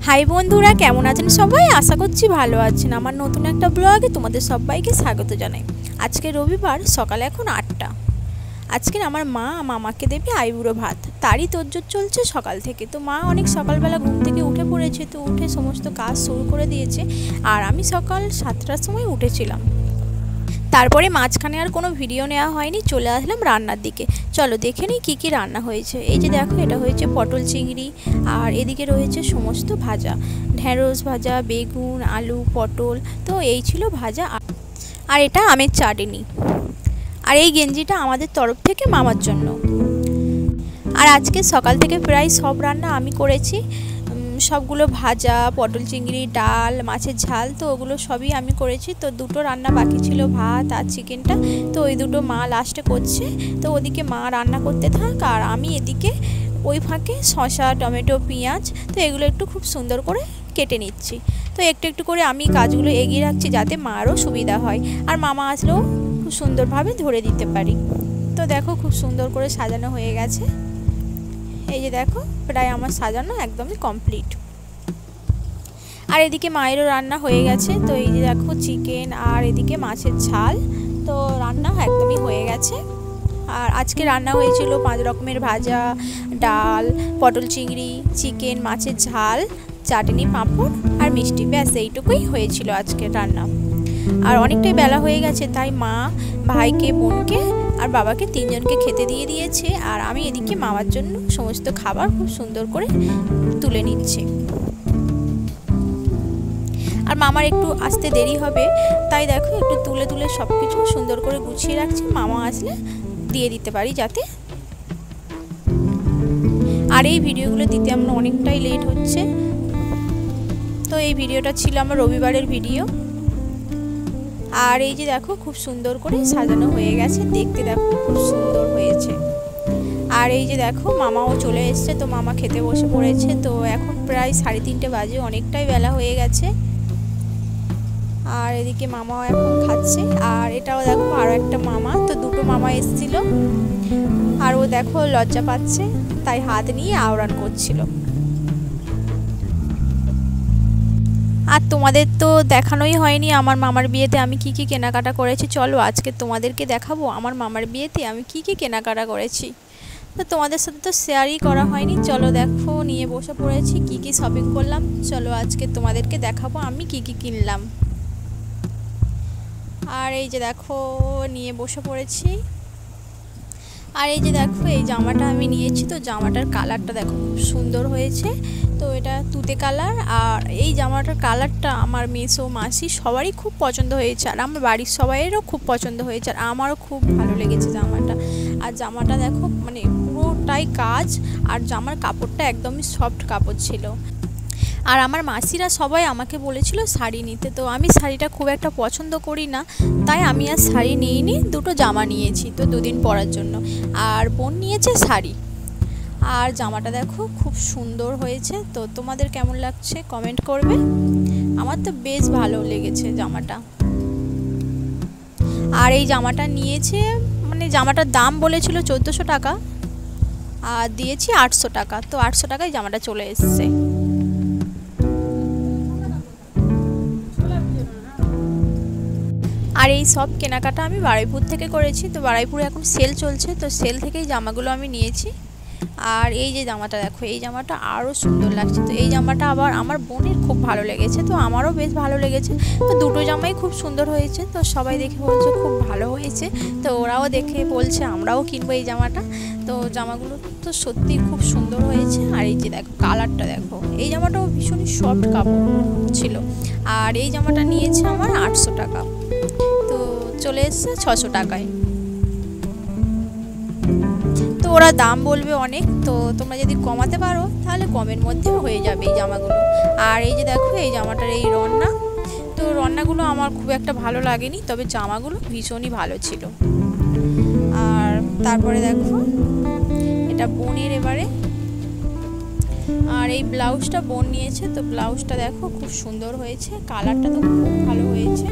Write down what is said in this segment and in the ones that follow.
High বন্ধুরা, কেমন আছেন সবাই? আশা করছি ভালো আছেন। আমার নতুন একটা ব্লগে তোমাদের সবাইকে স্বাগত জানাই। আজকে রবিবার, সকালে এখন 8টা। আজকে আমার মা মামাকে দেবে আইবুড়ো ভাত, তারই তোড়জোড় চলছে সকাল থেকে। তো মা অনেক সকালবেলা ঘুম থেকে উঠে পড়েছে, তো উঠে সমস্ত কাজ শুরু করে দিয়েছে। আর আমি সকাল 7টার সময় উঠেছিলাম। তারপরে মাঝখানে আর কোনো ভিডিও নেওয়া হয়নি, চলে আসলাম রান্নার দিকে। চলো দেখে নিই কী কী রান্না হয়েছে। এই যে দেখো, এটা হয়েছে পটল চিংড়ি, আর এদিকে রয়েছে সমস্ত ভাজা, ঢেঁড়স ভাজা, বেগুন, আলু, পটল। তো এই ছিল ভাজা। আর এটা আমের চাটনি। আর এই গেঞ্জিটা আমাদের তরফ থেকে মামার জন্য। আর আজকে সকাল থেকে প্রায় সব রান্না আমি করেছি। সবগুলো ভাজা, পটল চিংড়ি, ডাল, মাছের ঝাল, তো ওগুলো সবই আমি করেছি। তো দুটো রান্না বাকি ছিল, ভাত আর চিকেনটা। তো ওই দুটো মা লাস্টে করছে। তো ওদিকে মা রান্না করতে থাক, আর আমি এদিকে ওই ফাঁকে শসা, টমেটো, পেঁয়াজ, তো এগুলো একটু খুব সুন্দর করে কেটে নিচ্ছি। তো একটু একটু করে আমি কাজগুলো এগিয়ে রাখছি, যাতে মারও সুবিধা হয়, আর মামা আসলেও খুব সুন্দরভাবে ধরে দিতে পারি। তো দেখো, খুব সুন্দর করে সাজানো হয়ে গেছে। এই যে দেখো, প্রায় আমার সাজানো একদমই কমপ্লিট। আর এদিকে মায়েরও রান্না হয়ে গেছে। তো এই যে দেখো চিকেন, আর এদিকে মাছের ঝাল, তো রান্না একদমই হয়ে গেছে। আর আজকে রান্না হয়েছিল 5 রকমের ভাজা, ডাল, পটল চিংড়ি, চিকেন, মাছের ঝাল, চাটনি, পাঁপড় আর মিষ্টি। ব্যাস এইটুকুই হয়েছিল আজকে রান্না। আর অনেকটাই বেলা হয়ে গেছে, তাই মা ভাইকে, বোনকে আর বাবাকে 3 জনকে খেতে দিয়ে দিয়েছে। আর আমি এদিকে মামার জন্য সমস্ত খাবার খুব সুন্দর করে তুলে নিচ্ছি। আর মামার একটু আসতে দেরি হবে, তাই দেখো একটু তুলে তুলে সব কিছু সুন্দর করে গুছিয়ে রাখছি, মামা আসলে দিয়ে দিতে পারি যাতে। আর এই ভিডিওগুলো দিতে আমার অনেকটাই লেট হচ্ছে। তো এই ভিডিওটা ছিল আমার রবিবারের ভিডিও। আর এই যে দেখো, খুব সুন্দর করে সাজানো হয়ে গেছে, দেখতে দেখো খুব সুন্দর হয়েছে। আর এই যে দেখো, মামাও চলে এসছে, তো মামা খেতে বসে পড়েছে। তো এখন প্রায় 3:30 বাজে, অনেকটাই বেলা হয়ে গেছে। আর এদিকে মামাও এখন খাচ্ছে। আর এটাও দেখো আরও একটা মামা, তো দুটো মামা এসেছিল। আর ও দেখো লজ্জা পাচ্ছে, তাই হাত নিয়ে আওড়ান করছিল। আর তোমাদের তো দেখানোই হয়নি আমার মামার বিয়েতে আমি কি কি কেনাকাটা করেছি। চলো আজকে তোমাদেরকে দেখাবো আমার মামার বিয়েতে আমি কি কি কেনাকাটা করেছি। তো তোমাদের সাথে তো শেয়ারই করা হয়নি। চলো দেখো, নিয়ে বসে পড়েছি কি কি শপিং করলাম। চলো আজকে তোমাদেরকে দেখাবো আমি কি কি কিনলাম। আর এই যে দেখো, নিয়ে বসে পড়েছি। আর এই যে দেখো, এই জামাটা আমি নিয়েছি। তো জামাটার কালারটা দেখো খুব সুন্দর হয়েছে। তো এটা তুতে কালার। আর এই জামাটার কালারটা আমার মেসো, মাসি সবারই খুব পছন্দ হয়েছে, আর আমার বাড়ির সবাইয়েরও খুব পছন্দ হয়েছে, আর আমারও খুব ভালো লেগেছে জামাটা। আর জামাটা দেখো মানে পুরোটাই কাজ, আর জামার কাপড়টা একদমই সফট কাপড় ছিল। আর আমার মাসিরা সবাই আমাকে বলেছিল শাড়ি নিতে, তো আমি শাড়িটা খুব একটা পছন্দ করি না, তাই আমি আর শাড়ি নিইনি, দুটো জামা নিয়েছি তো 2 দিন পরার জন্য। আর বোন নিয়েছে শাড়ি। আর জামাটা দেখো খুব সুন্দর হয়েছে। তো তোমাদের কেমন লাগছে কমেন্ট করবে। আমার তো বেশ ভালো লেগেছে জামাটা। আর এই জামাটা নিয়েছে, মানে জামাটার দাম বলেছিল 1400 টাকা, আর দিয়েছি 800 টাকা। তো 800 টাকায় জামাটা চলে এসছে। আর এই সব কেনাকাটা আমি বারুইপুর থেকে করেছি। তো বারুইপুরে এখন সেল চলছে, তো সেল থেকেই জামাগুলো আমি নিয়েছি। আর এই যে জামাটা দেখো, এই জামাটা আরও সুন্দর লাগছে। তো এই জামাটা আবার আমার বোনের খুব ভালো লেগেছে, তো আমারও বেশ ভালো লেগেছে। তো দুটো জামাই খুব সুন্দর হয়েছে। তো সবাই দেখে বলছে খুব ভালো হয়েছে, তো ওরাও দেখে বলছে আমরাও কিনবো এই জামাটা। তো জামাগুলো তো সত্যিই খুব সুন্দর হয়েছে। আর এই যে দেখো কালারটা দেখো, এই জামাটাও ভীষণই সফট কাপড় ছিল। আর এই জামাটা নিয়েছে আমার 800 টাকা, তো চলে এসছে 600 টাকায়। তো ওরা দাম বলবে অনেক, তো তোমরা যদি কমাতে পারো তাহলে কমের মধ্যে হয়ে যাবে এই জামাগুলো। আর এই যে দেখো, এই জামাটার এই রন্না, তো রন্নাগুলো আমার খুব একটা ভালো লাগেনি, তবে জামাগুলো ভীষণই ভালো ছিল। আর তারপরে দেখো, এটা বোনের এবারে। আর এই ব্লাউজটা বোন নিয়েছে। তো ব্লাউজটা দেখো খুব সুন্দর হয়েছে, কালারটা তো খুব ভালো হয়েছে।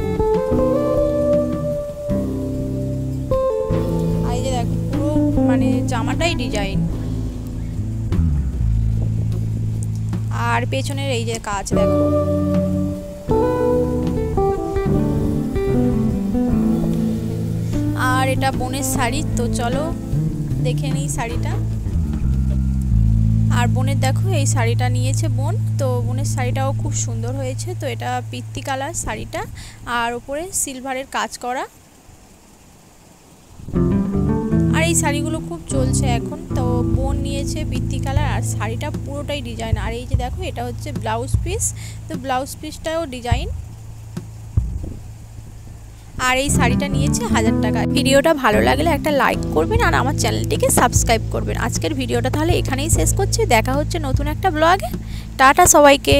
আর এই যে দেখো পুরো মানে জামাটাই ডিজাইন। আর আর পেছনের এই যে কাজ দেখো। আর এটা বোনের শাড়ি, তো চলো দেখে নিই শাড়িটা। আর বোনের দেখো এই শাড়িটা নিয়েছে বোন, তো বোনের শাড়িটাও খুব সুন্দর হয়েছে। তো এটা পিত্তি কালার শাড়িটা, আর উপরে সিলভারের কাজ করা। আর এই শাড়িগুলো খুব চলছে এখন। তো বোন নিয়েছে পিত্তি কালার, আর শাড়িটা পুরোটাই ডিজাইন। আর এই যে দেখো এটা হচ্ছে ব্লাউজ পিস, তো ব্লাউজ পিসটাও ডিজাইন। আর এই শাড়িটা নিয়েছে 1000 টাকা। ভিডিওটা ভালো লাগলে একটা লাইক করবেন আর আমার চ্যানেলটিকে সাবস্ক্রাইব করবেন। আজকের ভিডিওটা তাহলে এখানেই শেষ করছি। দেখা হচ্ছে নতুন একটা ব্লগে। টাটা সবাইকে।